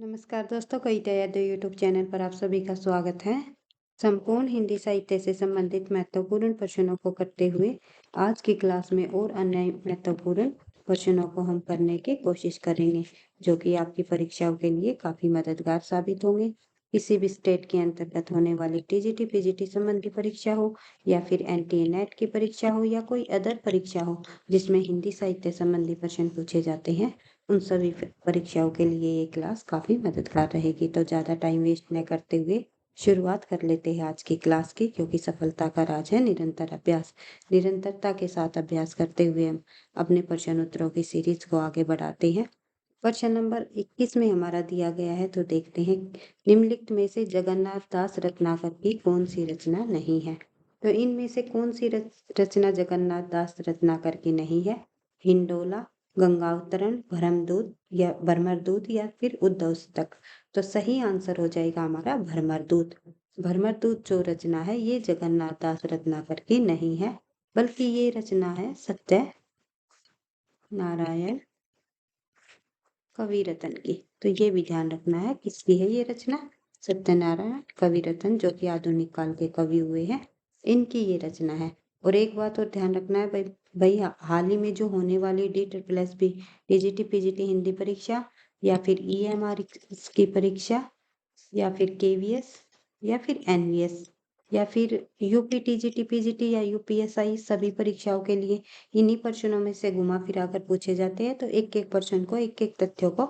नमस्कार दोस्तों, कविता Yadav YouTube channel पर आप सभी का स्वागत है। संपूर्ण हिंदी साहित्य से संबंधित महत्वपूर्ण प्रश्नों को करते हुए आज की क्लास में और अन्य महत्वपूर्ण प्रश्नों को हम करने की कोशिश करेंगे, जो कि आपकी परीक्षाओं के लिए काफी मददगार साबित होंगे। किसी भी स्टेट के अंतर्गत होने वाली टीजीटी पीजीटी संबंधी परीक्षा हो या फिर एनटीए नेट की परीक्षा हो या कोई अदर परीक्षा हो जिसमें हिंदी साहित्य संबंधी प्रश्न पूछे जाते हैं, उन सभी परीक्षाओं के लिए ये क्लास काफी मददगार रहेगी। तो ज्यादा टाइम वेस्ट न करते हुए शुरुआत कर लेते हैं आज की क्लास की, क्योंकि सफलता का राज है निरंतर अभ्यास। निरंतरता के साथ अभ्यास करते हुए हम अपने प्रश्न उत्तरों की सीरीज को आगे बढ़ाते हैं। प्रश्न नंबर 21 में हमारा दिया गया है, तो देखते हैं निम्नलिखित में से जगन्नाथ दास रत्नाकर की कौन सी रचना नहीं है। तो इनमें से कौन सी रचना जगन्नाथ दास रत्नाकर की नहीं है? हिंडोला, गंगावतरण, भ्रमरदूत या फिर उद्धवस्तक। तो सही आंसर हो जाएगा हमारा भ्रमरदूत। भ्रमरदूत जो रचना है ये जगन्नाथ दास रत्नाकर की नहीं है, बल्कि ये रचना है सत्य नारायण कविरत्न की। तो ये भी ध्यान रखना है किसकी है ये रचना? सत्यनारायण कविरत्न, जो कि आधुनिक काल के कवि हुए हैं, इनकी ये रचना है। और एक बात और ध्यान रखना है भाई हाल ही में जो होने वाली DSSB टीजीटी पीजीटी हिंदी परीक्षा या फिर EMR की परीक्षा या फिर KVS या फिर NVS या फिर यूपी टीजीटी पीजीटी या UPSI, सभी परीक्षाओं के लिए इन्हीं प्रश्नों में से घुमा फिरा कर पूछे जाते हैं। तो एक एक प्रश्न को, एक एक तथ्यों को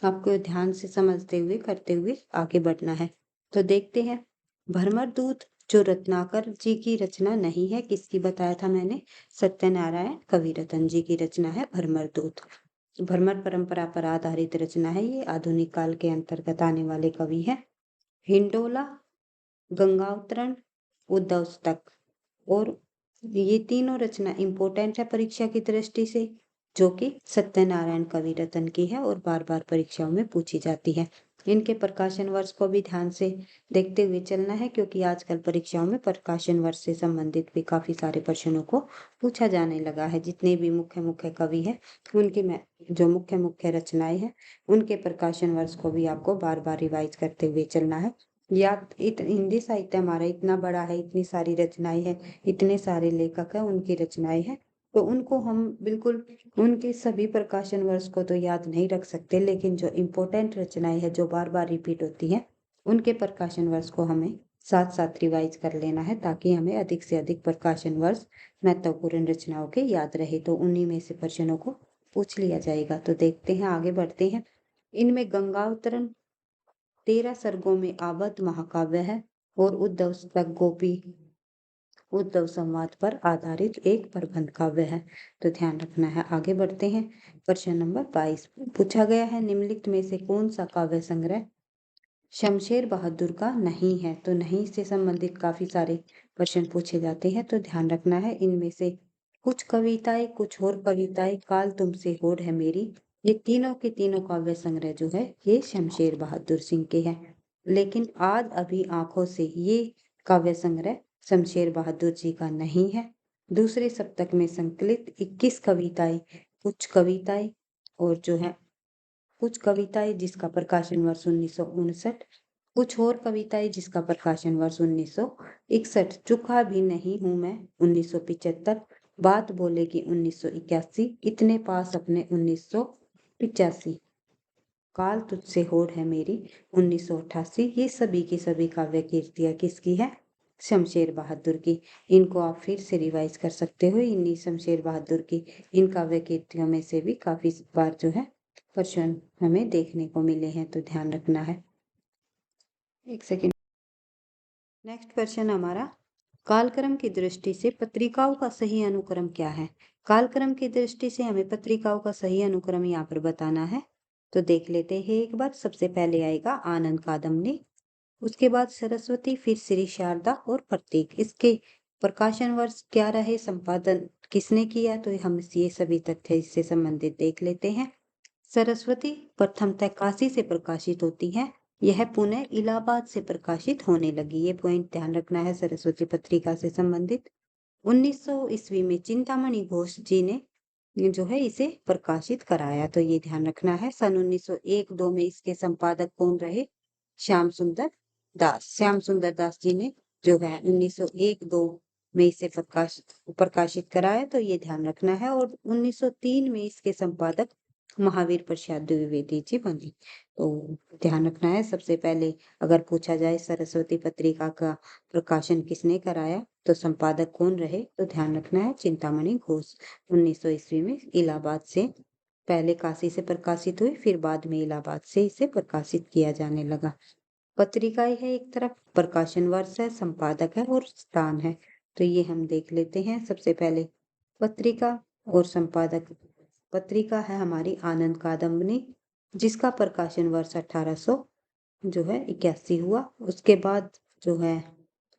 आपको ध्यान से समझते हुए करते हुए आगे बढ़ना है। तो देखते हैं, भ्रमरदूत जो रत्नाकर जी की रचना नहीं है, किसकी बताया था मैंने? सत्यनारायण कविरत्न जी की रचना है भ्रमरदूत। भ्रमर परंपरा पर आधारित रचना है ये, आधुनिक काल के अंतर्गत आने वाले कवि है। हिंडोला, गंगावतरण, उद्धवस्तक, और ये तीनों रचना इंपॉर्टेंट है परीक्षा की दृष्टि से, जो कि सत्यनारायण कविरत्न की है और बार बार परीक्षाओं में पूछी जाती है। इनके प्रकाशन वर्ष को भी ध्यान से देखते हुए चलना है, क्योंकि आजकल परीक्षाओं में प्रकाशन वर्ष से संबंधित भी काफी सारे प्रश्नों को पूछा जाने लगा है। जितने भी मुख्य मुख्य कवि हैं उनकी जो मुख्य मुख्य रचनाएं हैं उनके प्रकाशन वर्ष को भी आपको बार बार रिवाइज करते हुए चलना है। हिंदी साहित्य हमारा इतना बड़ा है, इतनी सारी रचनाएं हैं, इतने सारे लेखक हैं, उनकी रचनाएं हैं, तो उनको हम बिल्कुल उनके सभी प्रकाशन वर्ष को तो याद नहीं रख सकते, लेकिन जो इम्पोर्टेंट रचनाएं हैं जो बार बार रिपीट होती हैं उनके प्रकाशन वर्ष को हमें साथ साथ रिवाइज कर लेना है, ताकि हमें अधिक से अधिक प्रकाशन वर्ष महत्वपूर्ण रचनाओं के याद रहे। तो उन्हीं में से प्रश्नों को पूछ लिया जाएगा। तो देखते हैं, आगे बढ़ते हैं। इनमें गंगावतरण 13 सर्गों में आबद्ध महाकाव्य है और उद्धव संवाद पर आधारित एक प्रबंध काव्य है। तो ध्यान रखना है। आगे बढ़ते हैं। प्रश्न नंबर 22 पूछा गया है, निम्नलिखित में से कौन सा काव्य संग्रह शमशेर बहादुर का नहीं है? तो नहीं से संबंधित काफी सारे प्रश्न पूछे जाते हैं, तो ध्यान रखना है। इनमें से कुछ कविताएं, कुछ और कविताएं, काल तुमसे होड़ है मेरी, ये तीनों के तीनों काव्य संग्रह जो है ये शमशेर बहादुर सिंह के हैं। लेकिन आज अभी आंखों से ये काव्य संग्रह शमशेर बहादुर जी का नहीं है। दूसरे सप्तक में संकलित 21 कविताएं, कुछ कविताएं और जो है कुछ कविताएं जिसका प्रकाशन वर्ष 1959, कुछ और कविताएं जिसका प्रकाशन वर्ष 1961, चुका भी नहीं हूं मैं 1975, बात बोलेगी 1981, इतने पास अपने 1985, काल तुझसे होड़ है मेरी 1988, ये सभी की सभी काव्य कीर्तियां किसकी है? शमशेर बहादुर की। इनको आप फिर से रिवाइज कर सकते हो। इन्हीं शमशेर बहादुर की इन काव्य कीर्तियों में से भी काफी बार जो है प्रश्न हमें देखने को मिले हैं, तो ध्यान रखना है। एक सेकेंड। नेक्स्ट क्वेश्चन हमारा, कालक्रम की दृष्टि से पत्रिकाओं का सही अनुक्रम क्या है? कालक्रम की दृष्टि से हमें पत्रिकाओं का सही अनुक्रम यहाँ पर बताना है। तो देख लेते हैं एक बार। सबसे पहले आएगा आनंद कादम्बरी, उसके बाद सरस्वती, फिर श्री शारदा और प्रतीक। इसके प्रकाशन वर्ष क्या रहे, संपादन किसने किया, तो हम ये सभी तथ्य इससे संबंधित देख लेते हैं। सरस्वती प्रथमतः काशी से प्रकाशित होती है, यह पुनः इलाहाबाद से प्रकाशित होने लगी। ये पॉइंट ध्यान रखना है सरस्वती पत्रिका से संबंधित। 1900 ईस्वी में चिंतामणि घोष जी ने जो है इसे प्रकाशित कराया, तो ये ध्यान रखना है। सन 1901-2 में इसके संपादक कौन रहे? श्याम सुंदर दास। श्याम सुंदर दास जी ने जो है 1901-2 में इसे प्रकाशित कराया, तो ये ध्यान रखना है। और 1903 में इसके संपादक महावीर प्रसाद द्विवेदी जी बने, तो ध्यान रखना है। सबसे पहले अगर पूछा जाए सरस्वती पत्रिका का प्रकाशन किसने कराया, तो संपादक कौन रहे, तो ध्यान रखना है चिंतामणि घोष। 1900 ईस्वी में इलाहाबाद से, पहले काशी से प्रकाशित हुई, फिर बाद में इलाहाबाद से इसे प्रकाशित किया जाने लगा। पत्रिकाएं है एक तरफ, प्रकाशन वर्ष है, संपादक है और स्थान है, तो ये हम देख लेते हैं। सबसे पहले पत्रिका और संपादक। पत्रिका है हमारी आनंद कादम्बनी, जिसका प्रकाशन वर्ष 1800 जो है 81 हुआ। उसके बाद जो है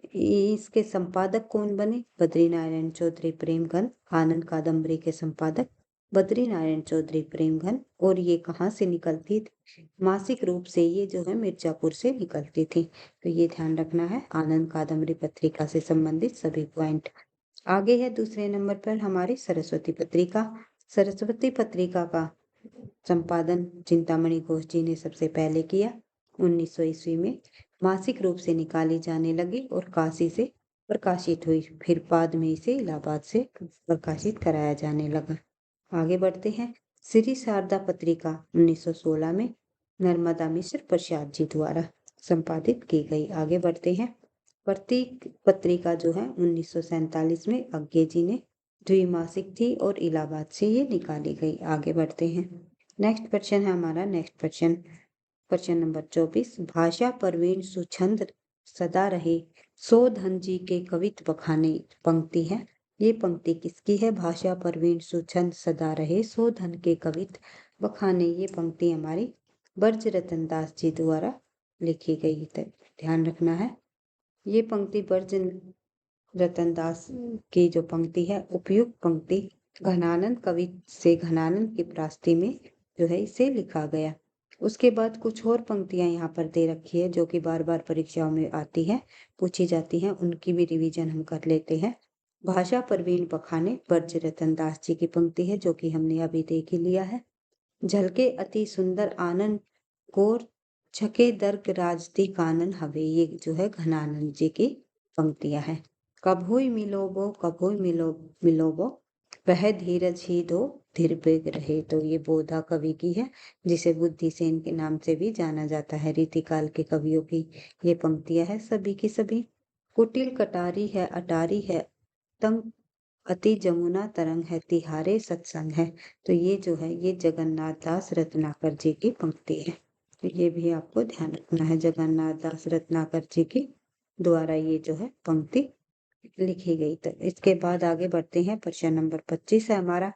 इसके संपादक कौन बने? बद्रीनारायण चौधरी प्रेमघन। आनंद कादम्बरी के संपादक बद्रीनारायण चौधरी प्रेमघन। और ये कहाँ से निकलती थी? मासिक रूप से ये जो है मिर्जापुर से निकलती थी, तो ये ध्यान रखना है आनंद कादम्बरी पत्रिका से संबंधित सभी पॉइंट। आगे है दूसरे नंबर पर हमारी सरस्वती पत्रिका। सरस्वती पत्रिका का संपादन चिंतामणि घोष जी ने सबसे पहले किया 1900 ईस्वी में। मासिक रूप से निकाली जाने लगी और काशी से प्रकाशित हुई, फिर बाद में इसे इलाहाबाद से प्रकाशित कराया जाने लगा। आगे बढ़ते हैं। श्री शारदा पत्रिका 1916 में नर्मदा मिश्र प्रसाद जी द्वारा संपादित की गई। आगे बढ़ते हैं। प्रतीक पत्रिका जो है 1947 में अज्ञे जी ने द्विमासिक थी और इलाहाबाद से ये निकाली गई। आगे बढ़ते हैं। नेक्स्ट क्वेश्चन है हमारा, नेक्स्ट क्वेश्चन, क्वेश्चन नंबर 24। भाषा प्रवीण सुछंद सदा रहे सो धन जी के कवित बखाने पंक्ति है। ये पंक्ति किसकी है? भाषा प्रवीण सुछंद सदा रहे सो धन के कवित बखाने, ये पंक्ति हमारी बर्ज रतन दास जी द्वारा लिखी गई। ध्यान रखना है, ये पंक्ति बर्ज रतन दास की जो पंक्ति है, उपयुक्त पंक्ति घनानंद कवि से घनानंद की प्रास्ति में जो है इसे लिखा गया। उसके बाद कुछ और पंक्तियां यहाँ पर दे रखी है जो कि बार बार परीक्षाओं में आती है, पूछी जाती हैं, उनकी भी रिवीजन हम कर लेते हैं। भाषा प्रवीण बखाने बर्ज रतन दास जी की पंक्ति है, जो कि हमने अभी देख ही लिया है। झलके अति सुंदर आनंद कोर छके दर्ग राजती कानन हवे, ये जो है घनानंद जी की पंक्तियां हैं। कभोई मिलोबो कभोई मिलोबो वह धीरज ही दो धीर बेग रहे, तो ये बोधा कवि की है, जिसे बुद्धिसेन के नाम से भी जाना जाता है। रीतिकाल के कवियों की ये पंक्तियां है सभी की सभी। कुटिल कटारी है अटारी है तंग अति जमुना तरंग है तिहारे सत्संग है, तो ये जो है ये जगन्नाथ दास रत्नाकर जी की पंक्ति है, तो ये भी आपको ध्यान रखना है। जगन्नाथ दास रत्नाकर जी की द्वारा ये जो है पंक्ति लिखी गई। तो इसके बाद आगे बढ़ते हैं। प्रश्न नंबर 25 है हमारा,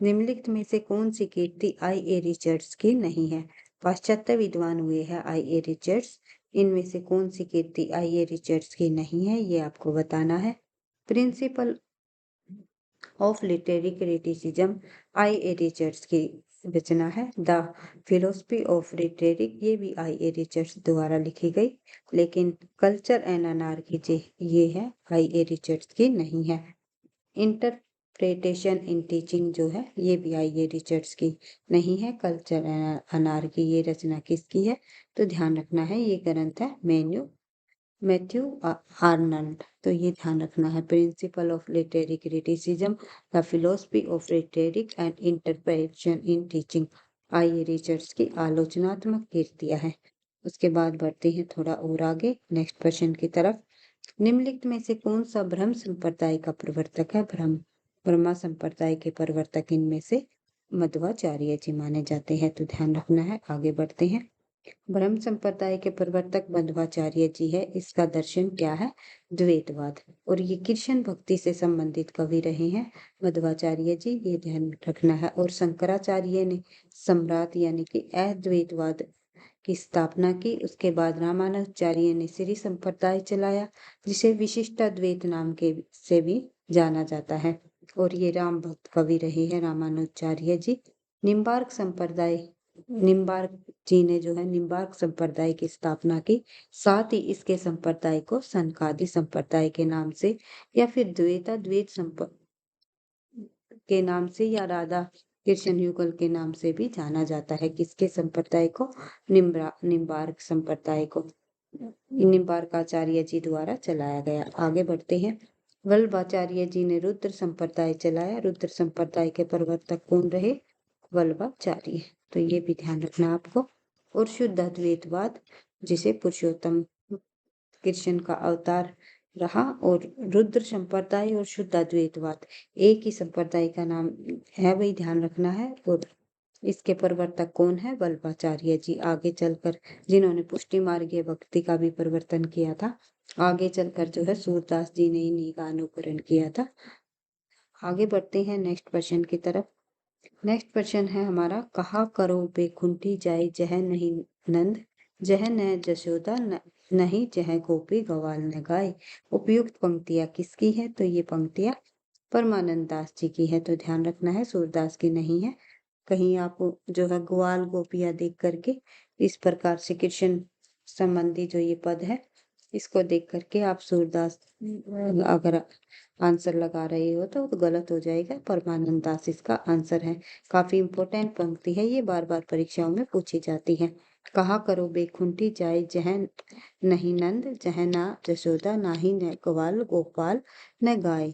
निम्नलिखित में से कौन सी कीर्ति आई ए रिचर्ड्स की नहीं है? पाश्चात्य विद्वान हुए हैं आई ए रिचर्ड्स, इनमें से कौन सी कीर्ति आई ए रिचर्ड्स की नहीं है, ये आपको बताना है। Principle of literary criticism I A Richards की रचना है। द फिलोसफी ऑफ लिटरेरी, ये भी आई ए रिचर्ड्स द्वारा लिखी गई, लेकिन कल्चर एंड अनार्की ये है आई ए रिचर्ड्स की नहीं है। इंटरप्रिटेशन इन टीचिंग जो है ये भी आई ए रिचर्ड्स की नहीं है। कल्चर एंड अनार्की ये रचना किसकी है? तो ध्यान रखना है ये ग्रंथ है मैथ्यू आर्नल्ड, तो ये ध्यान रखना है। Principle of literary criticism, the philosophy of literary and interpretation in teaching, I A Richards की आलोचनात्मक कृतियां हैं। उसके बाद बढ़ते हैं थोड़ा और आगे नेक्स्ट क्वेश्चन की तरफ। निम्नलिखित में से कौन सा ब्रह्म संप्रदाय का प्रवर्तक है? ब्रह्मा संप्रदाय के प्रवर्तक इनमें से मध्वाचार्य जी माने जाते हैं, तो ध्यान रखना है। आगे बढ़ते हैं। ब्रह्म संप्रदाय के प्रवर्तक मध्वाचार्य जी है। इसका दर्शन क्या है? द्वैतवाद। और ये कृष्ण भक्ति से संबंधित कवि रहे हैं मध्वाचार्य जी, ये ध्यान रखना है। और शंकराचार्य ने सम्राट यानी कि अद्वैतवाद की स्थापना की। उसके बाद रामानुजाचार्य ने श्री संप्रदाय चलाया, जिसे विशिष्टाद्वैत नाम के से भी जाना जाता है। और ये राम भक्त कवि रहे हैं रामानुजाचार्य जी। निम्बार्क संप्रदाय, निम्बार्क जी ने जो है निम्बार्क संप्रदाय की स्थापना की। साथ ही इसके संप्रदाय को सनकादि संप्रदाय के नाम से या फिर द्वैत के नाम से या राधा कृष्ण युगल के नाम से भी जाना जाता है। किसके संप्रदाय को? निम्बार्क संप्रदाय को निम्बार्काचार्य जी द्वारा चलाया गया। आगे बढ़ते हैं। वल्लभाचार्य जी ने रुद्र संप्रदाय चलाया। रुद्र संप्रदाय के प्रवर्तक कौन रहे? वल्लभाचार्य। तो ये भी ध्यान रखना आपको। और शुद्ध अद्वैतवाद, जिसे पुरुषोत्तम कृष्ण का अवतार रहा, और रुद्र संप्रदाय और शुद्ध अद्वैतवाद एक ही संप्रदाय का नाम है, वही ध्यान रखना है। और इसके प्रवर्तक कौन है? वल्लभाचार्य जी। आगे चलकर जिन्होंने पुष्टि मार्गीय भक्ति का भी प्रवर्तन किया था, आगे चलकर जो है सूरदास जी ने इन्हीं का अनुकरण किया था। आगे बढ़ते हैं नेक्स्ट क्वेश्चन की तरफ। नेक्स्ट क्वेश्चन है हमारा, कहा करो बेकुंठी जाय जह नहीं नंद, जह न जशोदा नहीं जह गोपी गवाल न गाय। उपयुक्त पंक्तियां किसकी है? तो ये पंक्तियां परमानंद दास जी की है। तो ध्यान रखना है, सूरदास की नहीं है। कहीं आप जो है ग्वाल गोपियां देख करके इस प्रकार से कृष्ण संबंधी जो ये पद है, इसको देख करके आप सूरदास अगर आंसर लगा रहे हो तो गलत हो जाएगा। परमानंद दास इसका आंसर है। काफी इंपॉर्टेंट पंक्ति है, ये बार बार परीक्षाओं में पूछी जाती है। कहा करो बेकुंठी जाय जह नहीं नंद, जह ना जशोदा नाही न ग्वाल गोपाल न गाय।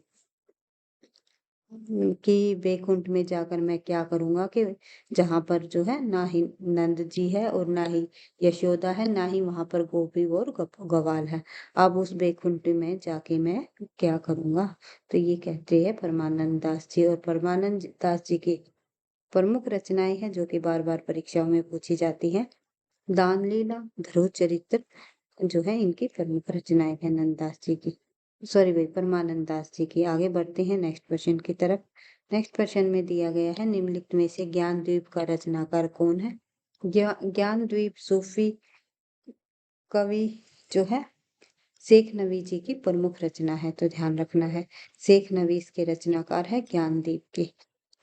कि बैकुंठ में जाकर मैं क्या करूंगा, कि जहां पर जो है ना ही नंद जी है और ना ही यशोदा है, ना ही वहां पर गोपी और गवाल है। अब उस बैकुंठ में जाके मैं क्या करूंगा? तो ये कहते हैं परमानंद दास जी। और परमानंद दास जी की प्रमुख रचनाएं हैं जो कि बार बार परीक्षाओं में पूछी जाती हैं। दान लीला, ध्रुव चरित्र जो है इनकी प्रमुख रचनाएं हैं नंददास जी की, सॉरी भाई परमानंद दास जी की। आगे बढ़ते हैं नेक्स्ट क्वेश्चन की तरफ। नेक्स्ट क्वेश्चन में दिया गया है, निम्नलिखित में से ज्ञान द्वीप का रचनाकार कौन है? ज्ञान द्वीप सूफी कवि जो है शेख नबी जी की प्रमुख रचना है। तो ध्यान रखना है, शेख नबी इसके रचनाकार है ज्ञानदीप के।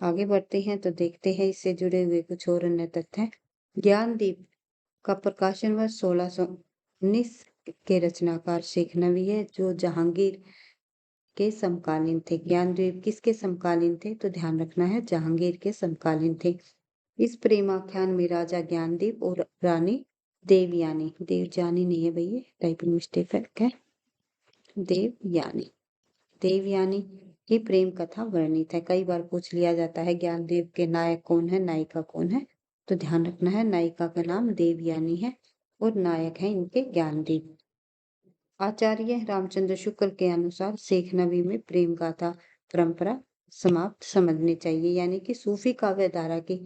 आगे बढ़ते हैं तो देखते हैं इससे जुड़े हुए कुछ और अन्य तथ्य। ज्ञानदीप का प्रकाशन वर्ष 1619 के रचनाकार शेख नबी है, जो जहांगीर के समकालीन थे। ज्ञानद्वीप किसके समकालीन थे? तो ध्यान रखना है, जहांगीर के समकालीन थे। इस प्रेमाख्यान में राजा ज्ञानदीप और रानी देवयानी, देवजानी नहीं है भैया, टाइपिंग मिस्टेक है, देवयानी की प्रेम कथा वर्णित है। कई बार पूछ लिया जाता है ज्ञानदेव के नायक कौन है, नायिका कौन है? तो ध्यान रखना है, नायिका का नाम देवयानी है और नायक है इनके ज्ञानदेव। आचार्य रामचंद्र शुक्ल के अनुसार शेख नबी में प्रेम गाथा परंपरा समाप्त समझनी चाहिए, यानी कि सूफी काव्य धारा की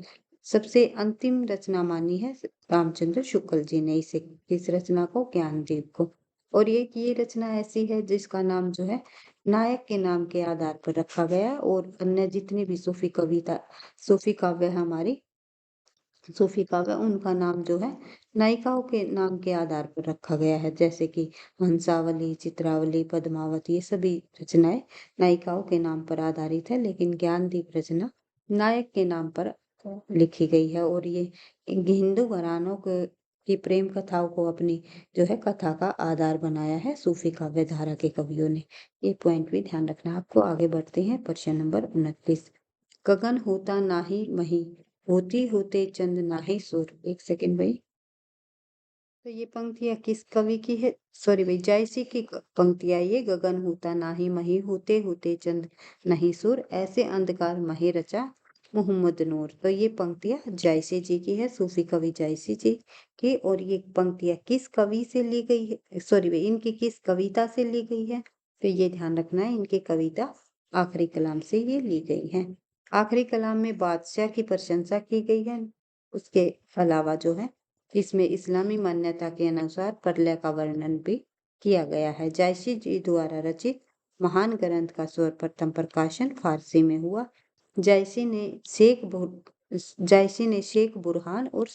सबसे अंतिम रचना मानी है रामचंद्र शुक्ल जी ने इसे, इस रचना को, ज्ञानदेव को। और ये रचना ऐसी है जिसका नाम जो है नायक के नाम के आधार पर रखा गया, और अन्य जितनी भी सूफी काव्य हमारी सूफी काव्य, उनका नाम जो है नायिकाओं के नाम के आधार पर रखा गया है। जैसे कि हंसावली, चित्रावली, पद्मावती, ये सभी रचनाएं नायिकाओं के नाम पर आधारित है, लेकिन ज्ञानदीप रचना नायक के नाम पर लिखी गई है। और ये हिंदू घरानों की प्रेम कथाओं को अपनी जो है कथा का आधार बनाया है सूफी काव्य धारा के कवियों ने। ये पॉइंट भी ध्यान रखना आपको। आगे बढ़ते हैं प्रश्न नंबर 29। गगन होता नाही मही, होती होते चंद नाहे सुर। एक सेकेंड भाई, तो ये पंक्तियां किस कवि की है? सॉरी भाई, जायसी की पंक्तियां ये। गगन होता नाही मही, होते होते चंद नहीं सुर, ऐसे अंधकार महे रचा मोहम्मद नूर। तो ये पंक्तियां जायसी जी की है, सूफी कवि जायसी जी की। और ये पंक्तियां किस कवि से ली गई है? सॉरी भाई, इनकी किस कविता से ली गई है? तो ये ध्यान रखना है, इनकी कविता आखिरी कलाम से ये ली गई है। आखिरी कलाम में बादशाह की प्रशंसा की गई है। उसके अलावा जो है इसमें इस्लामी मान्यता के अनुसार प्रलय का वर्णन भी किया गया है। जायसी जी द्वारा रचित महान ग्रंथ का सर्वप्रथम प्रकाशन फारसी में हुआ। जायसी ने शेख बुरहान और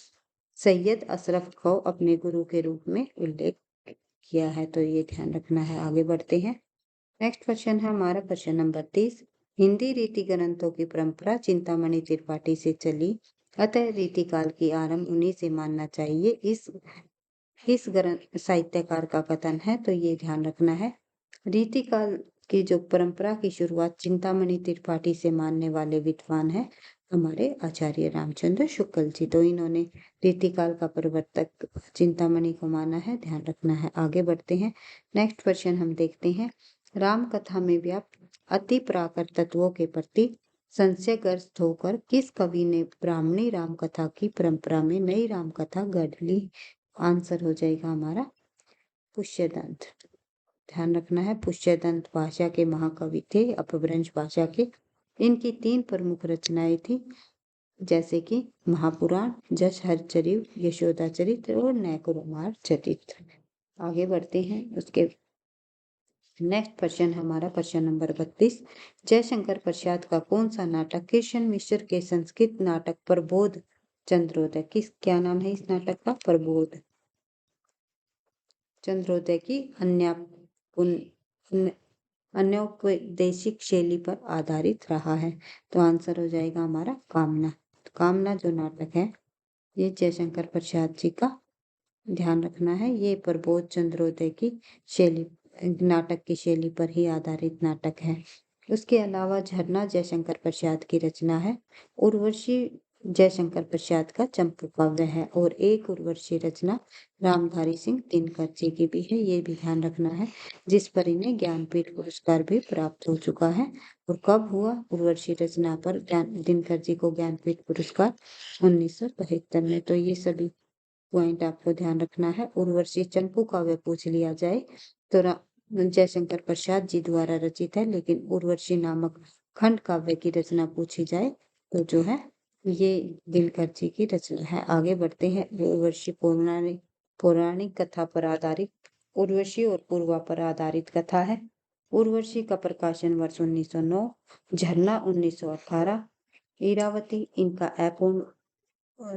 सैयद अशरफ को अपने गुरु के रूप में उल्लेख किया है। तो ये ध्यान रखना है। आगे बढ़ते हैं। नेक्स्ट क्वेश्चन है हमारा प्रश्न नंबर 30। हिंदी रीति ग्रंथों की परंपरा चिंतामणि त्रिपाठी से चली, अतः रीतिकाल की आरंभ उन्हीं से मानना चाहिए। इस ग्रंथ साहित्यकार का कथन है। तो ये ध्यान रखना है, रीतिकाल की जो परंपरा की शुरुआत चिंतामणि त्रिपाठी से मानने वाले विद्वान हैं हमारे आचार्य रामचंद्र शुक्ल जी। तो इन्होंने रीतिकाल का प्रवर्तक चिंतामणि को माना है, ध्यान रखना है। आगे बढ़ते हैं। नेक्स्ट क्वेश्चन हम देखते हैं। राम कथा में व्याप्त अति प्राकृत तत्वों के प्रति संशयग्रस्त होकर किस कवि ने ब्राह्मणी राम कथा की परंपरा में नई राम कथा गढ़ ली? आंसर हो जाएगा हमारा पुष्यदंत। ध्यान रखना है, पुष्यदंत भाषा के महाकवि थे, अपभ्रंश भाषा के। इनकी 3 प्रमुख रचनाएं थी, जैसे कि महापुराण, जश हरचरित, यशोदा चरित और नैकुरमार चरित। आगे बढ़ते हैं। उसके नेक्स्ट क्वेश्चन हमारा प्रश्न नंबर 32। जयशंकर प्रसाद का कौन सा नाटक कृष्ण मिश्र के संस्कृत नाटक प्रबोध चंद्रोदय, किस क्या नाम है इस नाटक का? प्रबोध चंद्रोदय की अन्योपदेशिक शैली पर आधारित रहा है। तो आंसर हो जाएगा हमारा कामना। तो कामना जो नाटक है ये जयशंकर प्रसाद जी का, ध्यान रखना है, ये प्रबोध चंद्रोदय की शैली, नाटक की शैली पर ही आधारित नाटक है। उसके अलावा झरना जयशंकर प्रसाद की रचना है। उर्वशी जयशंकर प्रसाद का चंपू काव्य है और एक उर्वशी रचना रामधारी सिंह दिनकर जी की भी है, ये भी ध्यान रखना है, जिस पर इन्हें ज्ञानपीठ पुरस्कार भी प्राप्त हो चुका है। और कब हुआ उर्वशी रचना पर दिनकर जी को ज्ञानपीठ पुरस्कार? 1972 में। तो ये सभी पॉइंट आपको ध्यान रखना है। उर्वशी चंपू काव्य पूछ लिया जाए तो जयशंकर प्रसाद जी द्वारा रचित है, लेकिन उर्वशी नामक खंड काव्य की रचना पूछी जाए तो जो है ये दिनकर जी की रचना है। आगे बढ़ते हैं। उर्वशी पौराणिक कथा पर आधारित, उर्वशी और पूर्वा पर आधारित कथा है। उर्वशी का प्रकाशन वर्ष 1909, झरना 1918, ईरावती इनका अपूर्ण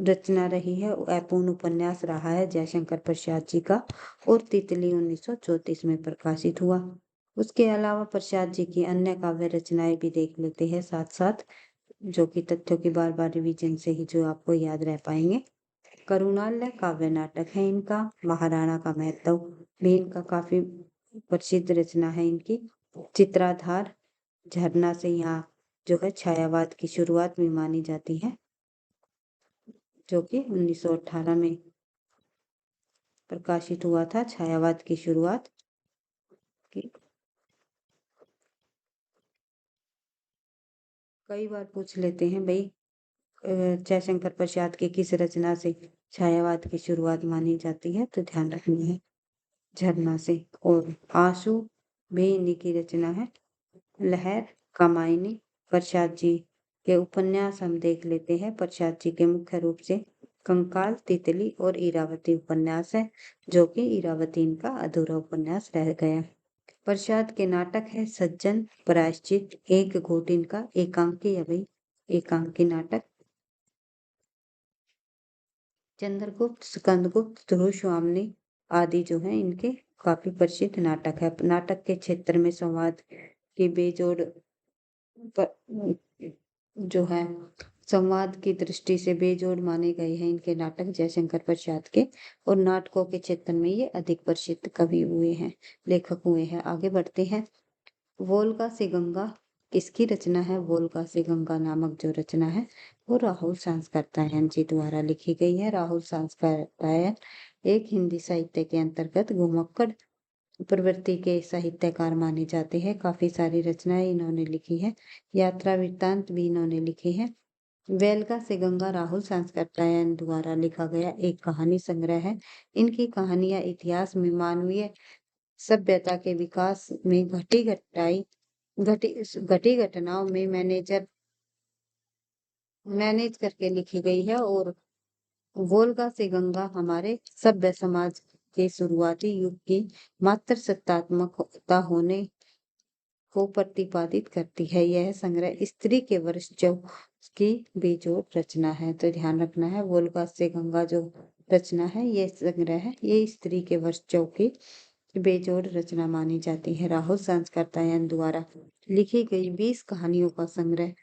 रचना रही है, अपूर्ण उपन्यास रहा है जयशंकर प्रसाद जी का, और तितली 1934 में प्रकाशित हुआ। उसके अलावा प्रसाद जी की अन्य काव्य रचनाएं भी देख लेते हैं साथ साथ, जो कि तथ्यों की बार बार रिवीजन से ही जो आपको याद रह पाएंगे। करुणालय काव्य नाटक है इनका, महाराणा का महत्व भी इनका काफी प्रसिद्ध रचना है इनकी। चित्राधार, झरना से यहाँ जो है छायावाद की शुरुआत भी मानी जाती है, जो कि 1918 में प्रकाशित हुआ था, छायावाद की शुरुआत की। कई बार पूछ लेते हैं भाई जयशंकर प्रसाद की किस रचना से छायावाद की शुरुआत मानी जाती है? तो ध्यान रखनी है झरना से। और आंसू भी इन्हीं की रचना है। लहर, कामायनी प्रसाद जी के उपन्यास हम देख लेते हैं। प्रसाद जी के मुख्य रूप से कंकाल, तितली और ईरावती उपन्यास है, जो कि ईरावती इनका अधूरा उपन्यास रह गया। प्रसाद के नाटक है सज्जन, प्रायश्चित, एक घोट इनका एकांकी है भाई, एकांकी नाटक। चंद्रगुप्त, स्कंदगुप्त, ध्रुवस्वामिनी आदि जो है इनके काफी प्रसिद्ध नाटक है। नाटक के क्षेत्र में संवाद की बेजोड़ जो है संवाद की दृष्टि से बेजोड़ माने गए हैं इनके नाटक जयशंकर प्रसाद के, और नाटकों के क्षेत्र में ये अधिक प्रसिद्ध कवि हुए हैं, लेखक हुए हैं। आगे बढ़ते हैं। वोल्गा से गंगा किसकी रचना है? वोल्गा से गंगा नामक जो रचना है वो राहुल सांस्कृतायन जी द्वारा लिखी गई है। राहुल सांस्कृतायन एक हिंदी साहित्य के अंतर्गत घुमक्कड़ प्रवृत्ति के साहित्यकार माने जाते हैं। काफी सारी रचनाएं इन्होंने लिखी है, यात्रा वृत्तांत भी इन्होंने लिखे हैं। वेलगा से गंगा राहुल सांस्कृतायन द्वारा लिखा गया एक कहानी संग्रह है। इनकी कहानियां इतिहास में मानवीय सभ्यता के विकास में घटी घटनाओं में मैनेज करके लिखी गई है। और वोल्गा से गंगा हमारे सभ्य समाज के शुरुआती युग की मात्र सत्तात्मकता होने को प्रतिपादित करती है। यह संग्रह स्त्री के वर्चस्व की बेजोड़ रचना है। तो ध्यान रखना है, वोल्गा से गंगा जो रचना है ये संग्रह है, ये स्त्री के वर्चस्व की बेजोड़ रचना मानी जाती है। राहुल सांस्कृतायन द्वारा लिखी गई 20 कहानियों का संग्रह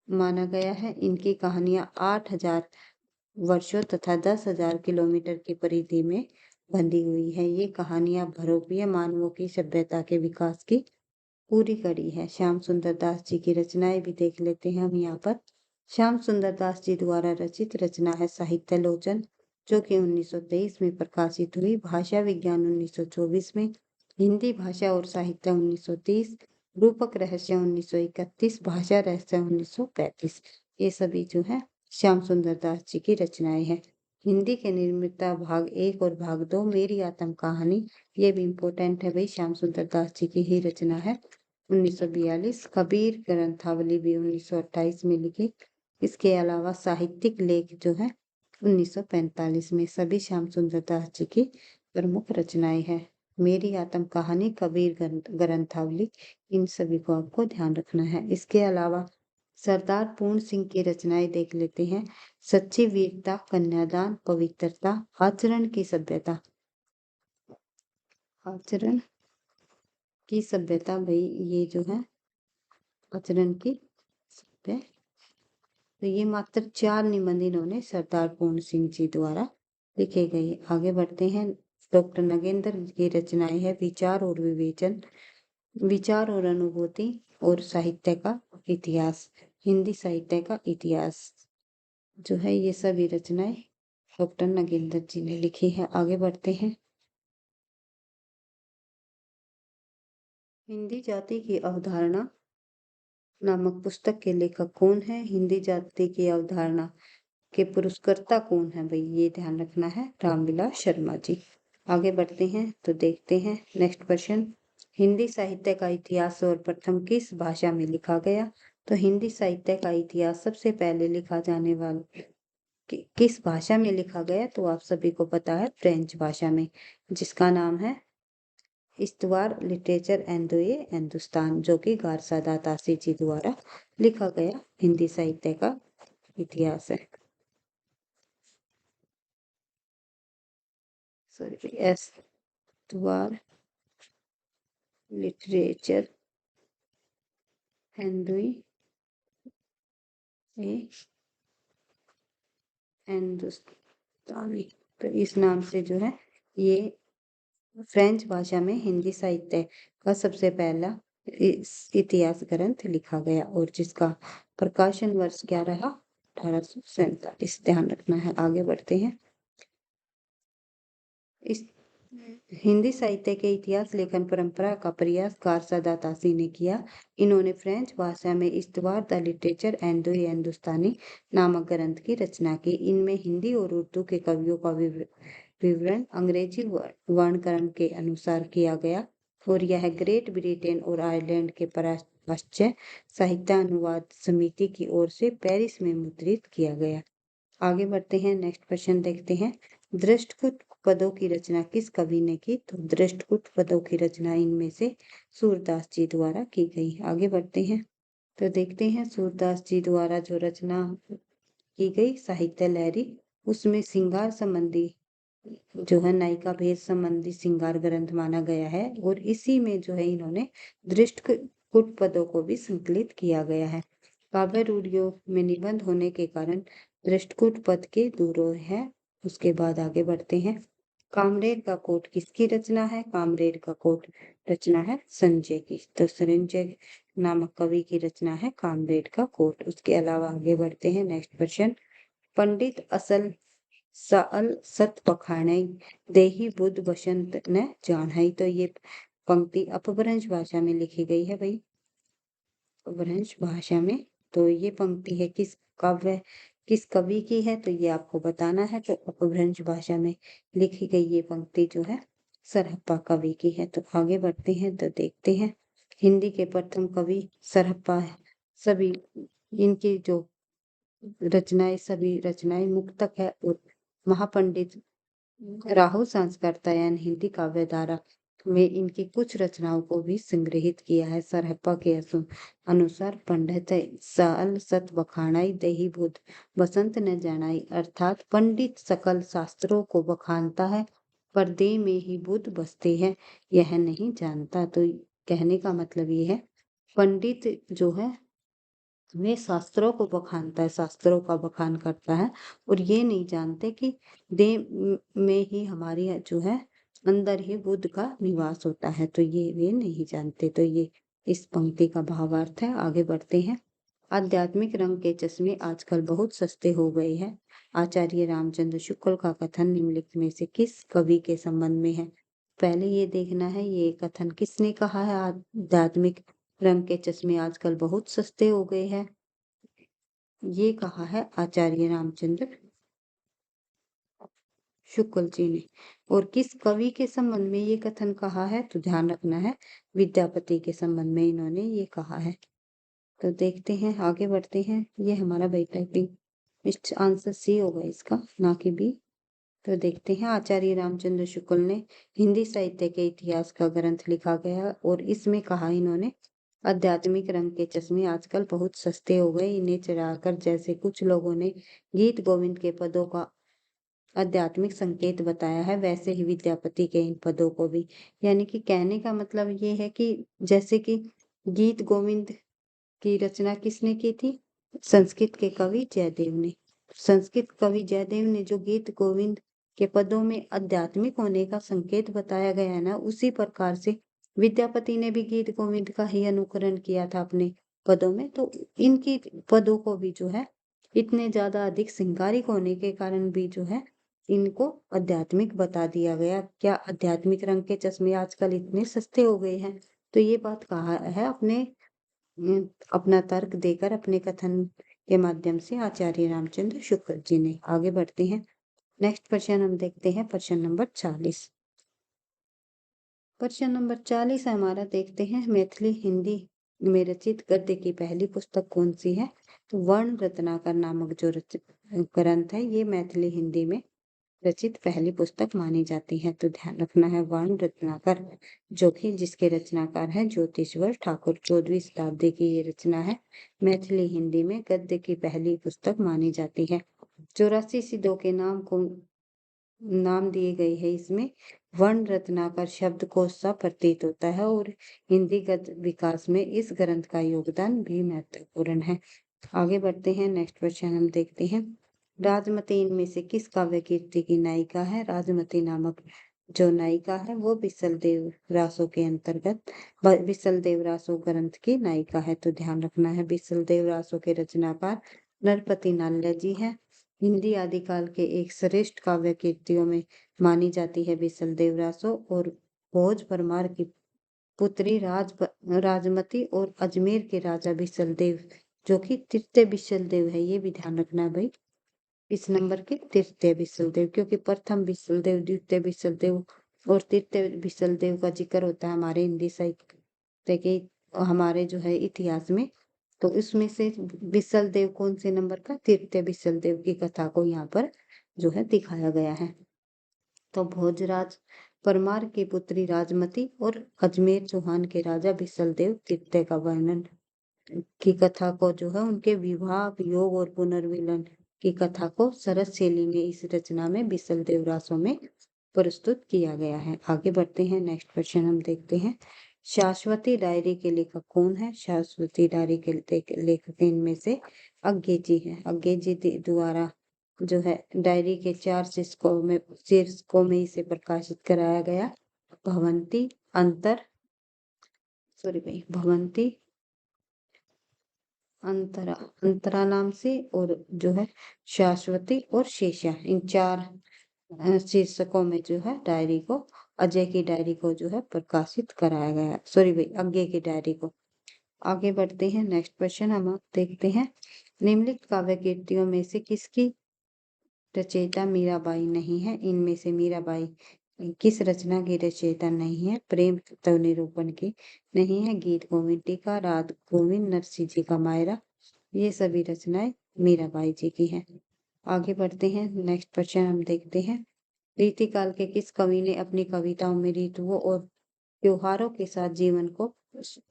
माना गया है। इनकी कहानियां 8,000 वर्षों तथा 10,000 किलोमीटर की परिधि में बंधी हुई है। ये कहानियां भरोपीय मानवों की सभ्यता के विकास की पूरी कड़ी है। श्याम सुंदर दास जी की रचनाएं भी देख लेते हैं हम यहाँ पर। श्याम सुंदर दास जी द्वारा रचित रचना है साहित्य लोचन, जो कि 1923 में प्रकाशित हुई। भाषा विज्ञान 1924 में, हिंदी भाषा और साहित्य 1930, रूपक रहस्य 1931, भाषा रहस्य 1935। ये सभी जो है श्याम सुंदर दास जी की रचनाएं हैं। हिंदी के निर्माता भाग 1 और भाग 2, मेरी आत्म कहानी, ये भी इम्पोर्टेंट है भाई, श्याम सुंदर दास जी की ही रचना है। 1942 कबीर ग्रंथावली भी 1928 में लिखी। इसके अलावा साहित्यिक लेख जो है 1945 में। सभी श्याम सुंदर दास जी की प्रमुख रचनाएं हैं। मेरी आत्म कहानी, कबीर ग्रंथावली, इन सभी को आपको ध्यान रखना है। इसके अलावा सरदार पूर्ण सिंह की रचनाएं देख लेते हैं। सच्ची वीरता, कन्यादान, पवित्रता, आचरण की सभ्यता, आचरण की सभ्यता भाई, ये जो है आचरण की सभ्य, तो ये मात्र 4 निबंध इन्होंने सरदार पूर्ण सिंह जी द्वारा लिखे गए। आगे बढ़ते हैं। डॉक्टर नगेंद्र की रचनाएं है विचार और विवेचन, विचार और अनुभूति, और साहित्य का इतिहास, हिंदी साहित्य का इतिहास जो है, ये सभी रचनाएं डॉक्टर नगेंद्र जी ने लिखी है। आगे बढ़ते हैं। हिंदी जाति की अवधारणा नामक पुस्तक के लेखक कौन है? हिंदी जाति की अवधारणा के पुरस्कर्ता कौन है भाई, ये ध्यान रखना है, रामविलास शर्मा जी। आगे बढ़ते हैं तो देखते हैं नेक्स्ट क्वेश्चन। हिंदी साहित्य का इतिहास सर्वप्रथम किस भाषा में लिखा गया? तो हिंदी साहित्य का इतिहास सबसे पहले लिखा जाने वाला किस भाषा में लिखा गया? तो आप सभी को पता है, फ्रेंच भाषा में, जिसका नाम है इस्तवार लिटरेचर एंड ये हिंदुस्तान, जो कि गारसादा तासी जी द्वारा लिखा गया हिंदी साहित्य का इतिहास है। सॉरी, इस्तवार लिटरेचर एंड ये हिंदुस्तानी, तो इस नाम से जो है ये फ्रेंच भाषा में हिंदी साहित्य का सबसे पहला इतिहास ग्रंथ लिखा गया, और जिसका प्रकाशन वर्ष क्या रहा? 1847। ध्यान रखना है। आगे बढ़ते हैं। इस हिंदी साहित्य के इतिहास लेखन परंपरा का प्रयास गारसादा तासी ने किया। इन्होंने फ्रेंच भाषा में इस्तवार द लिटरेचर एंड द हिंदुस्तानी नामक ग्रंथ की रचना की। इनमें हिंदी और उर्दू के कवियों का विवरण अंग्रेजी वर्णक्रम के अनुसार किया गया, और यह ग्रेट ब्रिटेन और आयरलैंड के पाश्चात्य साहित्य अनुवाद समिति की ओर से पेरिस में मुद्रित किया गया। आगे बढ़ते हैं। नेक्स्ट क्वेश्चन देखते हैं। दृष्टकूट पदों की रचना किस कवि ने की? तो दृष्टकूट पदों की रचना इनमें से सूरदास जी द्वारा की गई। आगे बढ़ते हैं तो देखते हैं सूरदास जी द्वारा जो रचना की गई साहित्य लहरी, उसमें श्रृंगार संबंधी जो है नायिका भेद संबंधी श्रृंगार ग्रंथ माना गया है, और इसी में जो है इन्होंने दृष्टकूट पदों को भी संकलित किया गया है। काव्य रूढ़ियों में निबंध होने के कारण दृष्टकूट पद के दूरों है। उसके बाद आगे बढ़ते हैं। कामरेड का कोट किसकी रचना है? कामरेड का कोट रचना है संजय की। तो संजय नामक कवि की रचना है कामरेड का कोट। उसके अलावा आगे बढ़ते हैं। Next question. पंडित असल साल सत पखाणई देही बुद्ध बसंत न जानई, तो ये पंक्ति अपभ्रंश भाषा में लिखी गई है भाई, अपभ्रंश भाषा में। तो ये पंक्ति है किस कवि की है? तो ये आपको बताना है। तो अपभ्रंश भाषा में लिखी गई ये पंक्ति जो है सरहप्पा कवि की है। तो आगे बढ़ते हैं तो देखते हैं। हिंदी के प्रथम कवि सरहप्पा है। सभी इनकी जो सभी रचनाएं मुक्तक है, और महापंडित राहुल सांस्कृतायन हिंदी काव्य धारा में इनकी कुछ रचनाओं को भी संग्रहित किया है। सरहप्पा के अनुसार पंडित साल सत बखानाई दही बुध बसंत न जानाई, अर्थात पंडित सकल शास्त्रों को बखानता है, पर देह में ही बुध बसते हैं, यह नहीं जानता। तो कहने का मतलब ये है, पंडित जो है वे शास्त्रों को बखानता है, शास्त्रों का बखान करता है, और ये नहीं जानते कि देह में ही हमारी जो है अंदर ही बुद्ध का निवास होता है। तो ये वे नहीं जानते। तो ये इस पंक्ति का भावार्थ है। आगे बढ़ते हैं। आध्यात्मिक रंग के चश्मे आजकल बहुत सस्ते हो गए हैं। आचार्य रामचंद्र शुक्ल का कथन निम्नलिखित में से किस कवि के संबंध में है? पहले ये देखना है ये कथन किसने कहा है। आध्यात्मिक रंग के चश्मे आजकल बहुत सस्ते हो गए हैं, ये कहा है आचार्य रामचंद्र शुक्ल जी ने। और किस कवि के संबंध में ये कथन कहा है? तो ध्यान रखना है विद्यापति के संबंध में इन्होंने ये कहा है। तो देखते हैं, आगे बढ़ते हैं। ये हमारा बाई टाइपिंग आंसर सी होगा इसका, ना कि बी। तो देखते हैं, आचार्य रामचंद्र शुक्ल ने हिंदी साहित्य के इतिहास का ग्रंथ लिखा गया और इसमें कहा इन्होंने, आध्यात्मिक रंग के चश्मे आजकल बहुत सस्ते हो गए, इन्हें चढ़ाकर जैसे कुछ लोगों ने गीत गोविंद के पदों का आध्यात्मिक संकेत बताया है, वैसे ही विद्यापति के इन पदों को भी। यानी कि कहने का मतलब ये है कि जैसे कि गीत गोविंद की रचना किसने की थी? संस्कृत के कवि जयदेव ने। संस्कृत कवि जयदेव ने जो गीत गोविंद के पदों में आध्यात्मिक होने का संकेत बताया गया है ना, उसी प्रकार से विद्यापति ने भी गीत गोविंद का ही अनुकरण किया था अपने पदों में। तो इनकी पदों को भी जो है इतने ज्यादा अधिक श्रृंगारिक होने के कारण भी जो है इनको आध्यात्मिक बता दिया गया। क्या आध्यात्मिक रंग के चश्मे आजकल इतने सस्ते हो गए हैं? तो ये बात कहा है अपना तर्क देकर अपने कथन के माध्यम से आचार्य रामचंद्र शुक्ल जी ने। आगे बढ़ते हैं। नेक्स्ट प्रश्न हम देखते हैं, प्रश्न नंबर 40। प्रश्न नंबर 40 हमारा, देखते हैं, मैथिली हिंदी में रचित गद्य की पहली पुस्तक कौन सी है? तो वर्ण रत्नाकर नामक जो ग्रंथ है, ये मैथिली हिंदी में रचित पहली पुस्तक मानी जाती है। तो ध्यान रखना है वर्ण रत्नाकर, जो कि जिसके रचनाकार है ज्योतिश्वर ठाकुर। 14वीं शताब्दी की ये रचना है, मैथिली हिंदी में गद्य की पहली पुस्तक मानी जाती है। 84 सिद्धों के नाम दिए गए हैं इसमें। वर्ण रत्नाकर शब्द को सा प्रतीत होता है और हिंदी गद्य विकास में इस ग्रंथ का योगदान भी महत्वपूर्ण है। आगे बढ़ते हैं। नेक्स्ट क्वेश्चन हम देखते हैं, राजमती इनमें से किस काव्य कीर्ति की नायिका है? राजमती नामक जो नायिका है वो बिसल देव रासो के अंतर्गत बिसल देव रासो ग्रंथ की नायिका है। तो ध्यान रखना है बिसल देव रासो के रचनाकार नरपति नाल्य जी है। हिंदी आदिकाल के एक श्रेष्ठ काव्य कीर्तियों में मानी जाती है बिसल देव रासो। और भोज परमार की पुत्री राजमती और अजमेर के राजा बिसल देव, जो कि तृतीय बिसल देव है, ये भी ध्यान रखना है भाई, इस नंबर के तृतीय बिसल देव, क्योंकि प्रथम बिसल देव, द्वितीय बिसल देव और तृतीय बिसल देव का जिक्र होता है हमारे हिंदी साहित्य के हमारे जो है इतिहास में। तो इसमें से बिसल देव कौन से नंबर का? तृतीय बिसल देव की कथा को यहाँ पर जो है दिखाया गया है। तो भोजराज परमार की पुत्री राजमती और अजमेर चौहान के राजा बिसल देव तृतीय का वर्णन की कथा को जो है उनके विवाह वियोग और पुनर्मिलन की कथा को सरस शैली में इस रचना में बिसल देव रासो में प्रस्तुत किया गया है। आगे बढ़ते हैं। नेक्स्ट क्वेश्चन हम देखते हैं, शाश्वती डायरी के लेखक कौन है? शाश्वती डायरी के लेखक इनमें से अज्ञे जी हैं। अज्ञे जी द्वारा जो है डायरी के 4 शीर्षकों में इसे प्रकाशित कराया गया। भवंती, भवंती, अंतरा नाम से, और जो है शाश्वती और शेषा, इन 4 शीर्षकों में जो है डायरी को, अजय की डायरी को जो है प्रकाशित कराया गया। अज्ञे की डायरी को। आगे बढ़ते हैं। नेक्स्ट क्वेश्चन हम देखते हैं, निम्नलिखित काव्य कीर्तियों में से किसकी रचयिता मीराबाई नहीं है? इनमें से मीराबाई किस रचना की रचयिता नहीं है? प्रेम तत्व निरूपण की नहीं है, गीत गोविंद टीका, राग गोविंद, नरसिंह जी का मायरा, ये सभी रचनाएं मीराबाई जी की हैं। आगे बढ़ते हैं। नेक्स्ट क्वेश्चन हम देखते हैं, रीतिकाल के किस कवि ने अपनी कविताओं में ऋतुओं और त्योहारों के साथ जीवन को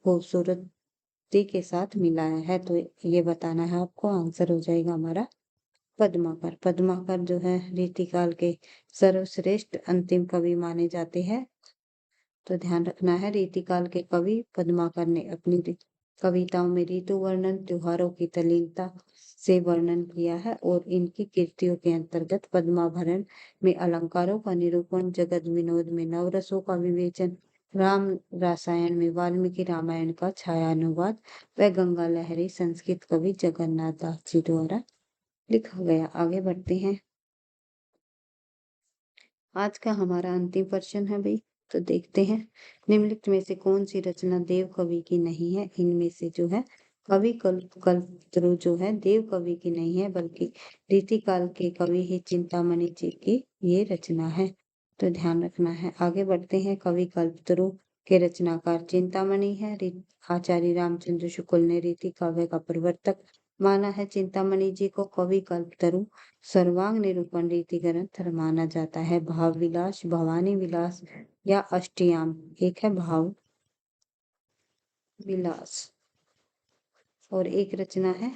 खूबसूरती के साथ मिलाया है? तो ये बताना है आपको। आंसर हो जाएगा हमारा पद्माकर। पद्माकर जो है रीतिकाल के सर्वश्रेष्ठ अंतिम कवि माने जाते हैं। तो ध्यान रखना है, रीतिकाल के कवि पद्माकर ने अपनी कविताओं में ऋतु वर्णन, त्योहारों की तल्लीनता से वर्णन किया है और इनकी कृतियों के अंतर्गत पद्माभरण में अलंकारों का निरूपण, जगत विनोद में नवरसों का विवेचन, राम रसायन में वाल्मीकि रामायण का छायानुवाद व गंगा लहरी संस्कृत कवि जगन्नाथ दास जी द्वारा लिखा गया। आगे बढ़ते हैं। आज का हमारा अंतिम प्रश्न है भाई, तो देखते हैं निम्नलिखित में से कौन सी रचना देव कवि की नहीं है। इनमें से जो है कवि कल्पतरु जो है देव कवि की नहीं है, बल्कि रीतिकाल के कवि ही चिंतामणि जी की ये रचना है, तो ध्यान रखना है। आगे बढ़ते हैं। कवि कल्पतरु के रचनाकार चिंतामणि है। आचार्य रामचंद्र शुक्ल ने रीति काव्य का प्रवर्तक माना है चिंतामणि जी को। कवि कल्पतरु सर्वांग निरूपण रीति ग्रंथ माना जाता है। भाव विलास, भवानी विलास या अष्टयाम, एक है भाव विलास और एक रचना है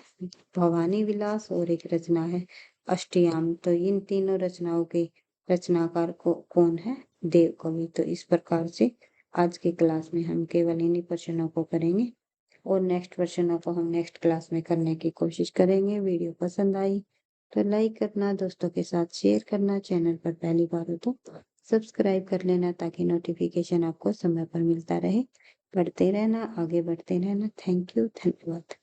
भवानी विलास और एक रचना है अष्टयाम। तो इन तीनों रचनाओं के रचनाकार को कौन है? देव कवि। तो इस प्रकार से आज की क्लास में हम केवल इन्हीं प्रश्नों को करेंगे और नेक्स्ट प्रश्नों को हम नेक्स्ट क्लास में करने की कोशिश करेंगे। वीडियो पसंद आई तो लाइक करना, दोस्तों के साथ शेयर करना, चैनल पर पहली बार हो तो सब्सक्राइब कर लेना ताकि नोटिफिकेशन आपको समय पर मिलता रहे। पढ़ते रहना, आगे बढ़ते रहना। थैंक यू, धन्यवाद।